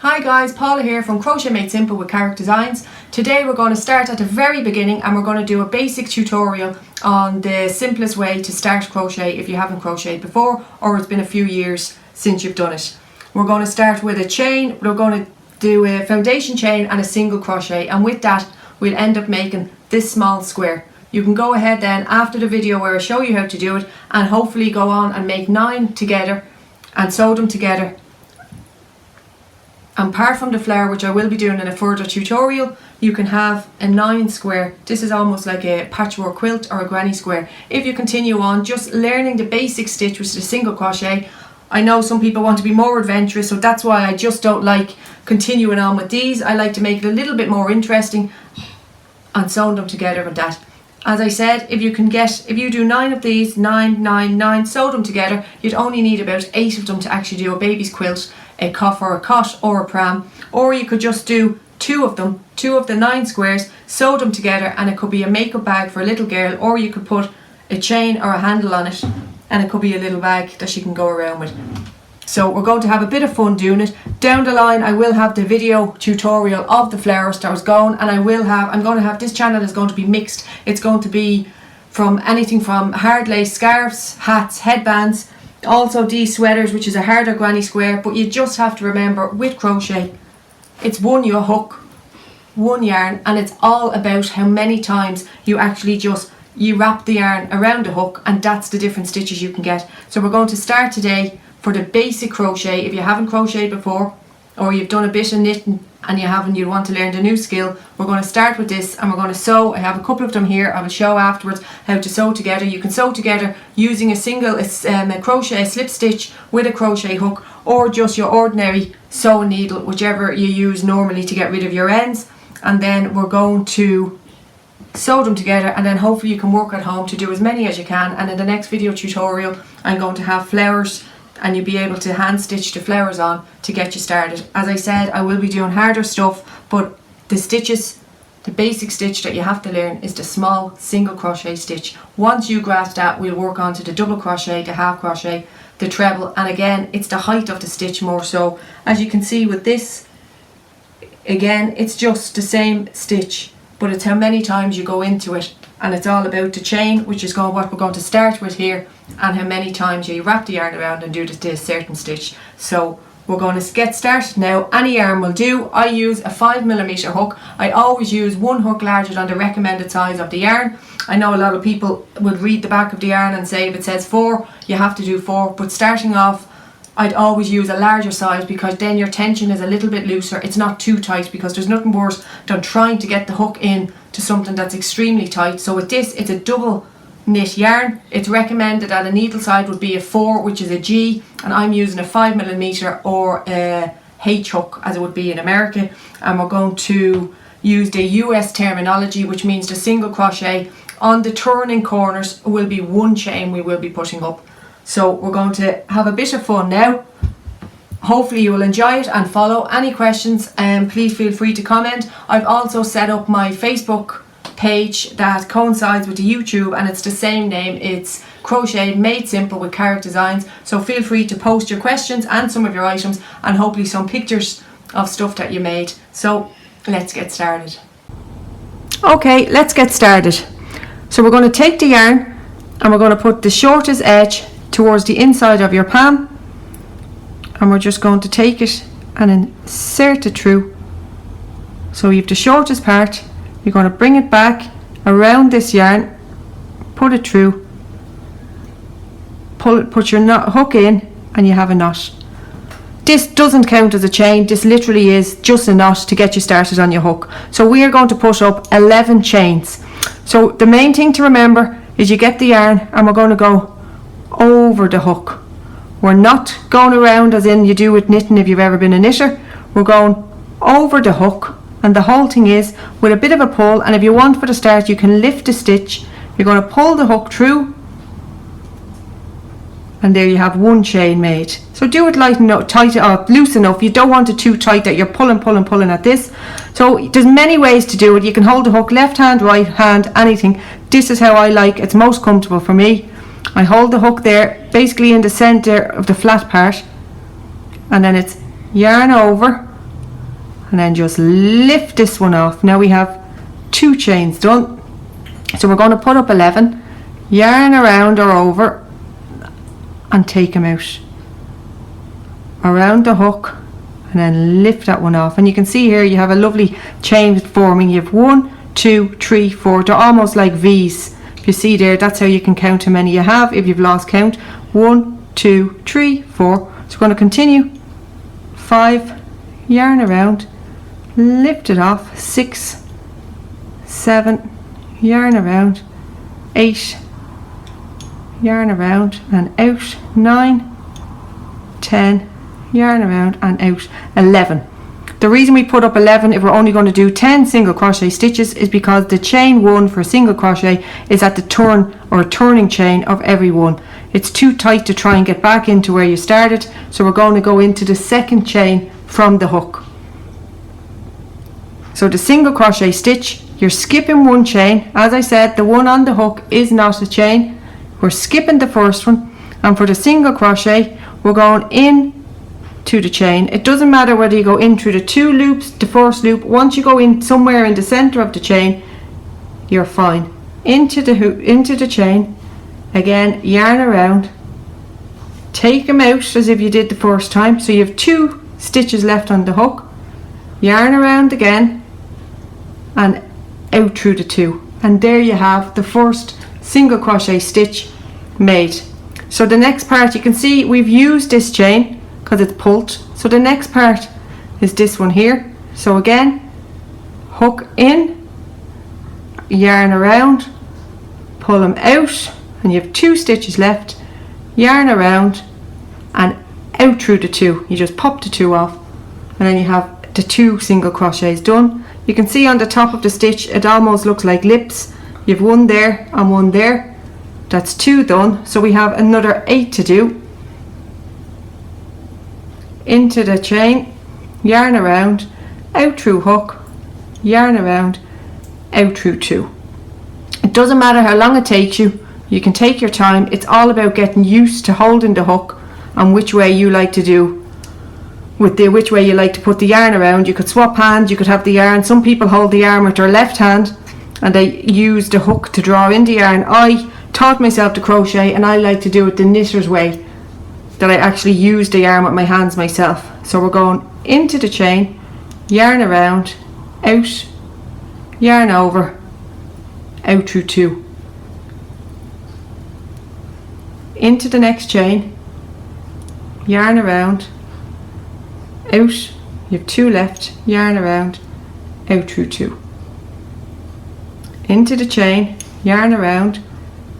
Hi guys, Paula here from Crochet Made Simple with Character Designs. Today we're going to start at the very beginning and we're going to do a basic tutorial on the simplest way to start crochet if you haven't crocheted before or it's been a few years since you've done it. We're going to start with a chain. We're going to do a foundation chain and a single crochet, and with that we'll end up making this small square. You can go ahead then after the video where I show you how to do it and hopefully go on and make 9 together and sew them together. And apart from the flower, which I will be doing in a further tutorial, you can have a 9 square. This is almost like a patchwork quilt or a granny square. If you continue on just learning the basic stitch, which is a single crochet, I know some people want to be more adventurous, so that's why I just don't like continuing on with these. I like to make it a little bit more interesting and sewing them together with that. As I said, if you do 9 of these, 9, 9, 9, sew them together, you'd only need about 8 of them to actually do a baby's quilt, a cuff or a cot or a pram. Or you could just do 2 of them, 2 of the 9 squares, sew them together, and it could be a makeup bag for a little girl, or you could put a chain or a handle on it and it could be a little bag that she can go around with. So we're going to have a bit of fun doing it. Down the line I will have the video tutorial of the flowers that was going, and I'm going to have, this channel is going to be mixed. It's going to be from anything from hard lace scarves, hats, headbands, also these sweaters, which is a harder granny square. But you just have to remember with crochet, it's one your hook, one yarn, and it's all about how many times you actually you wrap the yarn around the hook, and that's the different stitches you can get. So we're going to start today for the basic crochet. If you haven't crocheted before, or you've done a bit of knitting and you want to learn the new skill, we're going to start with this and we're going to sew. I have a couple of them here. I will show afterwards how to sew together. You can sew together using a crochet slip stitch with a crochet hook, or just your ordinary sewing needle, whichever you use normally to get rid of your ends. And then we're going to sew them together, and then hopefully you can work at home to do as many as you can. And in the next video tutorial I'm going to have flowers, and you'll be able to hand stitch the flowers on to get you started. As I said, I will be doing harder stuff, but the stitches, the basic stitch that you have to learn is the small single crochet stitch. Once you grasp that, we'll work on to the double crochet, the half crochet, the treble, and again it's the height of the stitch more so. As you can see with this, again it's just the same stitch, but it's how many times you go into it, and it's all about the chain, which is what we're going to start with here, and how many times you wrap the yarn around and do this certain stitch. So we're going to get started now. Any yarn will do. I use a 5mm hook. I always use one hook larger than the recommended size of the yarn. I know a lot of people would read the back of the yarn and say if it says 4, you have to do 4, but starting off I'd always use a larger size, because then your tension is a little bit looser. It's not too tight, because there's nothing worse than trying to get the hook in to something that's extremely tight. So with this, it's a double knit yarn. It's recommended that a needle side would be a 4, which is a G, and I'm using a 5mm or a H hook, as it would be in America. And we're going to use the US terminology, which means the single crochet. On the turning corners will be 1 chain we will be putting up. So we're going to have a bit of fun now. Hopefully you will enjoy it and follow. Any questions, please feel free to comment. I've also set up my Facebook page that coincides with the YouTube, and it's the same name. It's Crochet Made Simple with Character Designs. So feel free to post your questions and some of your items, and hopefully some pictures of stuff that you made. So let's get started. Okay, let's get started. So we're going to take the yarn and we're going to put the shortest edge towards the inside of your palm, and we're just going to take it and insert it through. So you have the shortest part, you're going to bring it back around this yarn, put it through, put your hook in, and you have a knot. This doesn't count as a chain, this literally is just a knot to get you started on your hook. So we are going to put up 11 chains. So the main thing to remember is you get the yarn and we're going to go over the hook. We're not going around as in you do with knitting if you've ever been a knitter. We're going over the hook, and the whole thing is with a bit of a pull. And if you want for the start, you can lift the stitch. You're going to pull the hook through, and there you have 1 chain made. So do it light enough, tight or loose enough. You don't want it too tight that you're pulling at this. So there's many ways to do it. You can hold the hook left hand, right hand, anything. This is how I like, it's most comfortable for me. I hold the hook there basically in the center of the flat part, and then it's yarn over, and then just lift this one off. Now we have 2 chains done. So we're going to put up 11, yarn around or over and take them out around the hook, and then lift that one off. And you can see here you have a lovely chain forming. You have 1, 2, 3, 4. They're almost like V's. If you see there, that's how you can count how many you have if you've lost count. 1, 2, 3, 4. So we're going to continue. 5, yarn around, lift it off. 6, 7, yarn around. 8, yarn around and out. 9, 10, yarn around and out. 11. The reason we put up 11 if we're only going to do 10 single crochet stitches is because the chain 1 for single crochet is at the turn or turning chain of every one. It's too tight to try and get back into where you started, so we're going to go into the second chain from the hook. So the single crochet stitch, you're skipping 1 chain. As I said, the one on the hook is not a chain. We're skipping the first one, and for the single crochet we're going in to the chain. It doesn't matter whether you go in through the 2 loops, the first loop. Once you go in somewhere in the center of the chain, you're fine. Into the chain again, yarn around, take them out as if you did the first time. So you have 2 stitches left on the hook, yarn around again and out through the 2, and there you have the first single crochet stitch made. So the next part, you can see we've used this chain because it's pulled. So the next part is this one here. So again, hook in, yarn around, pull them out, and you have 2 stitches left, yarn around and out through the 2. You just pop the 2 off, and then you have the 2 single crochets done. You can see on the top of the stitch it almost looks like lips. You have 1 there and 1 there. That's 2 done. So we have another 8 to do. Into the chain, yarn around, out through hook, yarn around, out through 2. It doesn't matter how long it takes you. You can take your time. It's all about getting used to holding the hook and which way you like to do with which way you like to put the yarn around. You could swap hands, you could have the yarn. Some people hold the yarn with their left hand and they use the hook to draw in the yarn. I taught myself to crochet and I like to do it the knitter's way, that I actually use the yarn with my hands myself. So we're going into the chain, yarn around, out, yarn over, out through 2. Into the next chain, yarn around, out, you have 2 left, yarn around, out through 2. Into the chain, yarn around,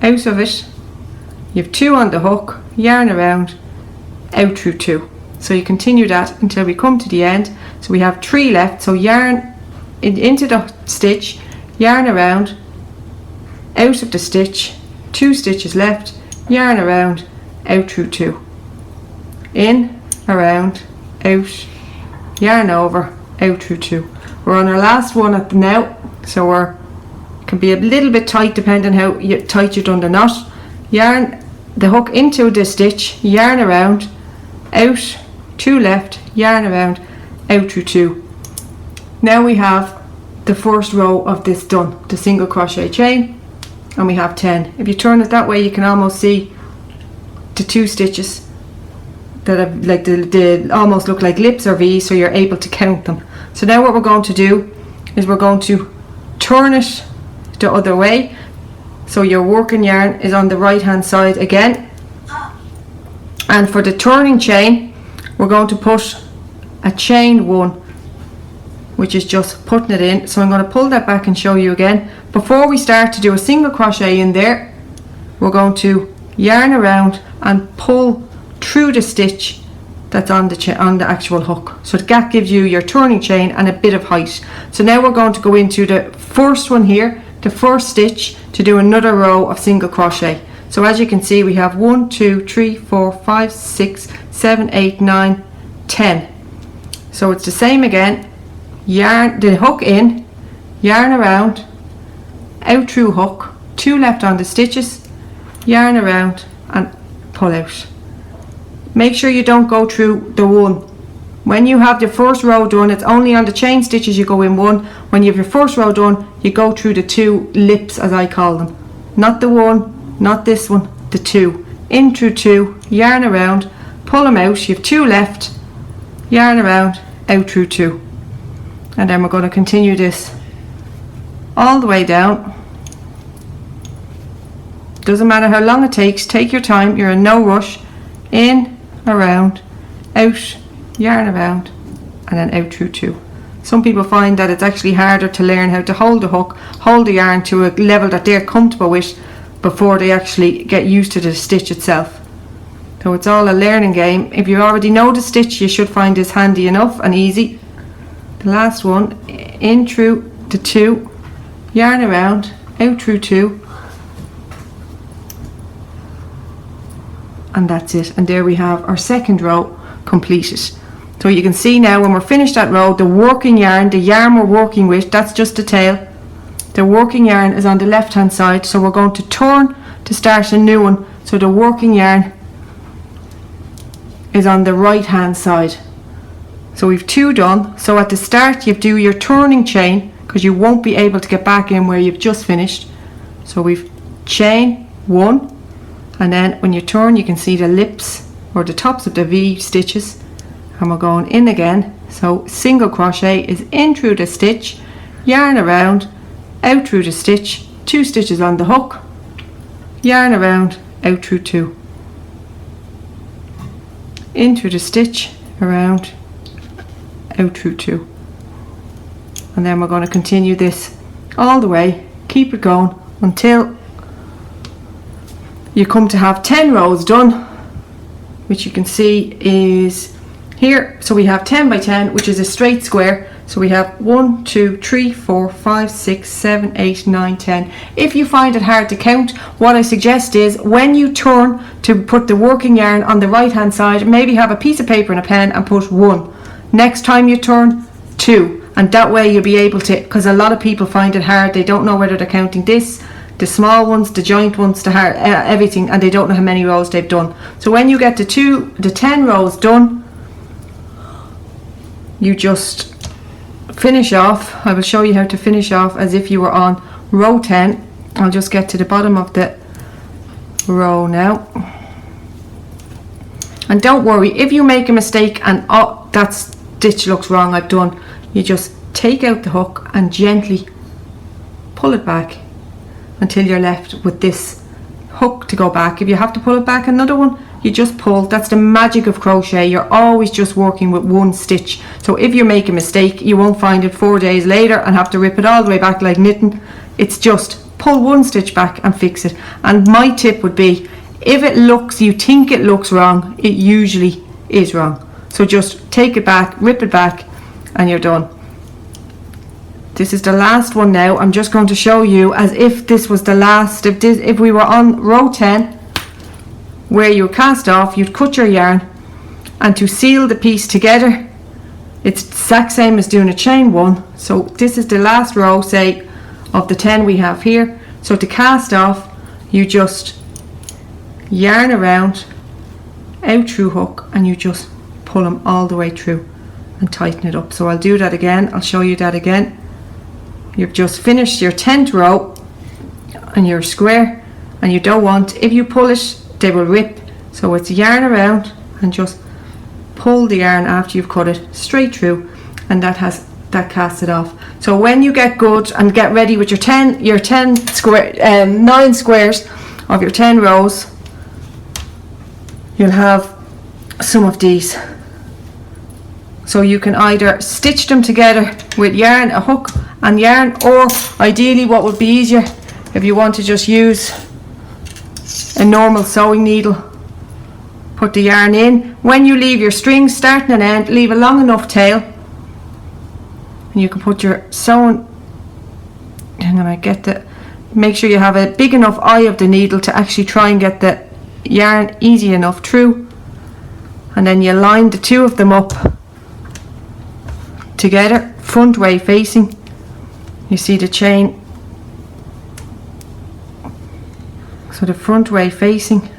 out of it, you have 2 on the hook, yarn around, out through 2. So you continue that until we come to the end. So we have 3 left. So yarn into the stitch, yarn around, out of the stitch, 2 stitches left, yarn around, out through 2. In, around, out, yarn over, out through 2. We're on our last one at the now, so we're can be a little bit tight depending how tight you've done the knot. Yarn the hook into the stitch, yarn around, out, 2 left, yarn around, out through 2. Now we have the first row of this done, the single crochet chain, and we have 10. If you turn it that way you can almost see the 2 stitches that have like they almost look like lips or V's, so you're able to count them. So now what we're going to do is we're going to turn it the other way, so your working yarn is on the right hand side again, and for the turning chain we're going to put a chain 1, which is just putting it in. So I'm going to pull that back and show you again. Before we start to do a single crochet in there, we're going to yarn around and pull through the stitch that's on the actual hook, so that gives you your turning chain and a bit of height. So now we're going to go into the first one here, the first stitch, to do another row of single crochet. So as you can see we have 1, 2, 3, 4, 5, 6, 7, 8, 9, 10. So it's the same again. Yarn the hook in, yarn around, out through hook, 2 left on the stitches, yarn around and pull out. Make sure you don't go through the 1 When you have the first row done, it's only on the chain stitches you go in one. When you have your first row done, you go through the 2 lips, as I call them. Not the one, not this one, the 2. In through 2, yarn around, pull them out. You have 2 left, yarn around, out through 2. And then we're going to continue this all the way down. Doesn't matter how long it takes, take your time, you're in no rush. In, around, out, yarn around, and then out through 2. Some people find that it's actually harder to learn how to hold the hook, hold the yarn to a level that they're comfortable with before they actually get used to the stitch itself. So it's all a learning game. If you already know the stitch, you should find this handy enough and easy. The last one, in through the 2, yarn around, out through 2, and that's it. And there we have our second row completed. So you can see now when we're finished that row, the working yarn, the yarn we're working with, that's just the tail. The working yarn is on the left hand side, so we're going to turn to start a new one. So the working yarn is on the right hand side. So we've 2 done. So at the start you do your turning chain, because you won't be able to get back in where you've just finished. So we've chain 1, and then when you turn you can see the lips or the tops of the V stitches, and we're going in again. So single crochet is in through the stitch, yarn around, out through the stitch, 2 stitches on the hook, yarn around, out through 2, in through the stitch, around, out through 2. And then we're going to continue this all the way, keep it going until you come to have 10 rows done, which you can see is here. So we have 10 by 10, which is a straight square. So we have 1, 2, 3, 4, 5, 6, 7, 8, 9, 10. If you find it hard to count, what I suggest is when you turn to put the working yarn on the right hand side, maybe have a piece of paper and a pen and put 1. Next time you turn, 2. And that way you'll be able to, because a lot of people find it hard, they don't know whether they're counting this, the small ones, the joint ones, the hard, everything, and they don't know how many rows they've done. So when you get the 10 rows done, you just finish off. I will show you how to finish off as if you were on row 10. I'll just get to the bottom of the row now. And don't worry, if you make a mistake and oh, that stitch looks wrong, I've done, you just take out the hook and gently pull it back until you're left with this hook to go back. If you have to pull it back another one, you just pull. That's the magic of crochet. You're always just working with 1 stitch. So if you make a mistake, you won't find it 4 days later and have to rip it all the way back like knitting. It's just pull 1 stitch back and fix it. And my tip would be, if it looks, you think it looks wrong, it usually is wrong. So just take it back, rip it back, and you're done. This is the last one now. I'm just going to show you as if this was the last. If we were on row 10 where you cast off, you'd cut your yarn, and to seal the piece together, it's the exact same as doing a chain 1. So this is the last row, say, of the 10 we have here. So to cast off, you just yarn around, out through hook, and you just pull them all the way through and tighten it up. So I'll do that again. I'll show you that again. You've just finished your 10th row and your square, and you don't want, if you pull it, they will rip. So it's yarn around and just pull the yarn after you've cut it straight through, and that casts it off. So when you get good and get ready with your 9 squares of your 10 rows, you'll have some of these. So you can either stitch them together with yarn, a hook and yarn, or ideally what would be easier, if you want to just use a normal sewing needle, put the yarn in. When you leave your strings starting and end, leave a long enough tail, and you can put your sewing, hang on, I get the, make sure you have a big enough eye of the needle to actually try and get the yarn easy enough through, and then you line the 2 of them up together, front way facing. You see the chain, so the front way facing,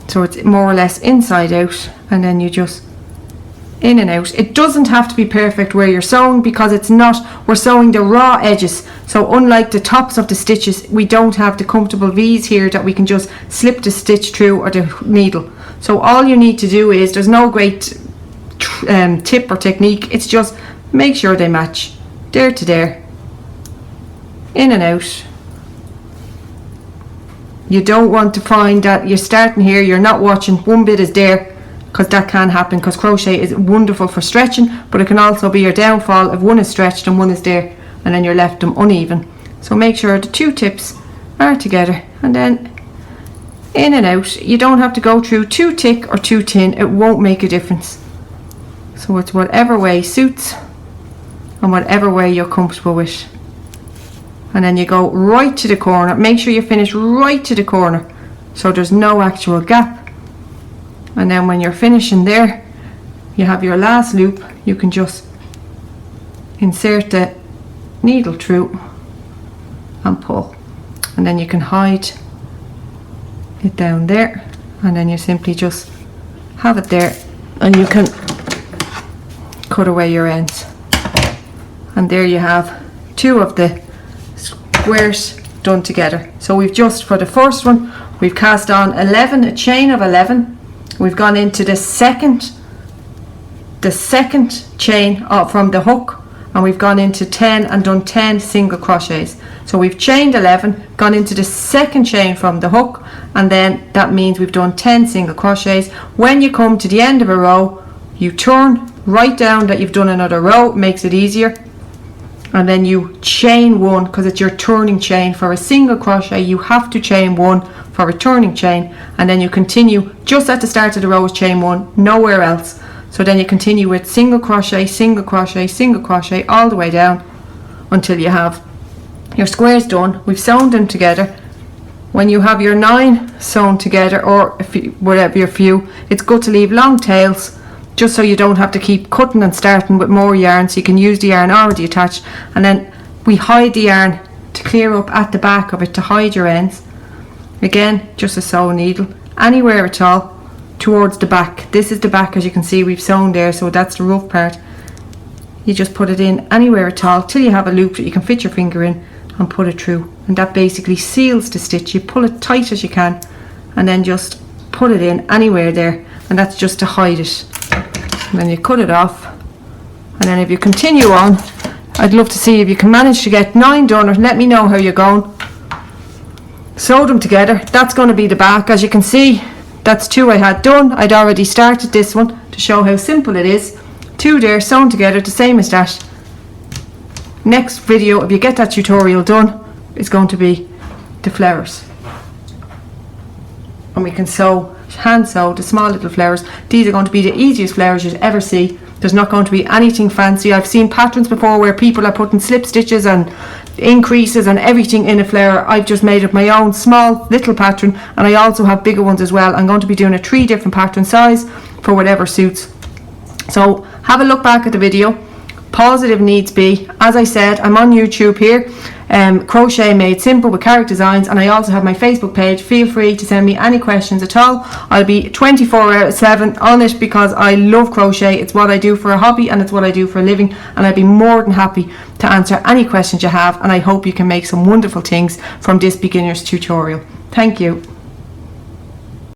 so it's more or less inside out, and then you just in and out. It doesn't have to be perfect where you're sewing, because it's not, we're sewing the raw edges. So unlike the tops of the stitches, we don't have the comfortable V's here that we can just slip the stitch through or the needle. So all you need to do is, there's no great tip or technique, it's just make sure they match there to there, in and out. You don't want to find that you're starting here, you're not watching, one bit is there, because that can happen, because crochet is wonderful for stretching, but it can also be your downfall if one is stretched and one is there, and then you're left them uneven. So make sure the two tips are together, and then in and out. You don't have to go through too thick or too thin, it won't make a difference. So it's whatever way suits and whatever way you're comfortable with. And then you go right to the corner. Make sure you finish right to the corner so there's no actual gap. And then when you're finishing there, you have your last loop. You can just insert the needle through and pull, and then you can hide it down there, and then you simply just have it there, and you can cut away your ends. And there you have two of the squares done together. So we've just, for the first one, we've cast on 11, a chain of 11. We've gone into the second chain from the hook, and we've gone into 10 and done 10 single crochets. So we've chained 11, gone into the second chain from the hook, and then that means we've done 10 single crochets. When you come to the end of a row, you turn, write down that you've done another row, it makes it easier, and then you chain one, because it's your turning chain. For a single crochet you have to chain one for a turning chain, and then you continue just at the start of the row with chain one, nowhere else. So then you continue with single crochet, single crochet, single crochet all the way down until you have your squares done. We've sewn them together. When you have your 9 sewn together, or whatever your few, it's good to leave long tails, just so you don't have to keep cutting and starting with more yarn, so you can use the yarn already attached. And then we hide the yarn to clear up at the back of it, to hide your ends. Again, just a sewing needle anywhere at all towards the back. This is the back, as you can see we've sewn there, so that's the rough part. You just put it in anywhere at all till you have a loop that you can fit your finger in and put it through, and that basically seals the stitch. You pull it tight as you can and then just put it in anywhere there, and that's just to hide it. And then you cut it off, and then if you continue on, I'd love to see if you can manage to get 9 done, or let me know how you're going. Sew them together. That's going to be the back. As you can see, that's 2 I had done. I'd already started this one to show how simple it is. 2 there sewn together, the same as that. Next video, if you get that tutorial done, is going to be the flowers, and we can sew, hand sew the small little flowers. These are going to be the easiest flowers you'd ever see. There's not going to be anything fancy. I've seen patterns before where people are putting slip stitches and increases and everything in a flower. I've just made up my own small little pattern, and I also have bigger ones as well. I'm going to be doing a 3 different pattern size for whatever suits. So have a look back at the video, pause it if needs be. As I said, I'm on YouTube here, Crochet Made Simple with Character Designs, and I also have my Facebook page. Feel free to send me any questions at all. I'll be 24/7 on it because I love crochet. It's what I do for a hobby and it's what I do for a living, and I'd be more than happy to answer any questions you have, and I hope you can make some wonderful things from this beginner's tutorial. Thank you.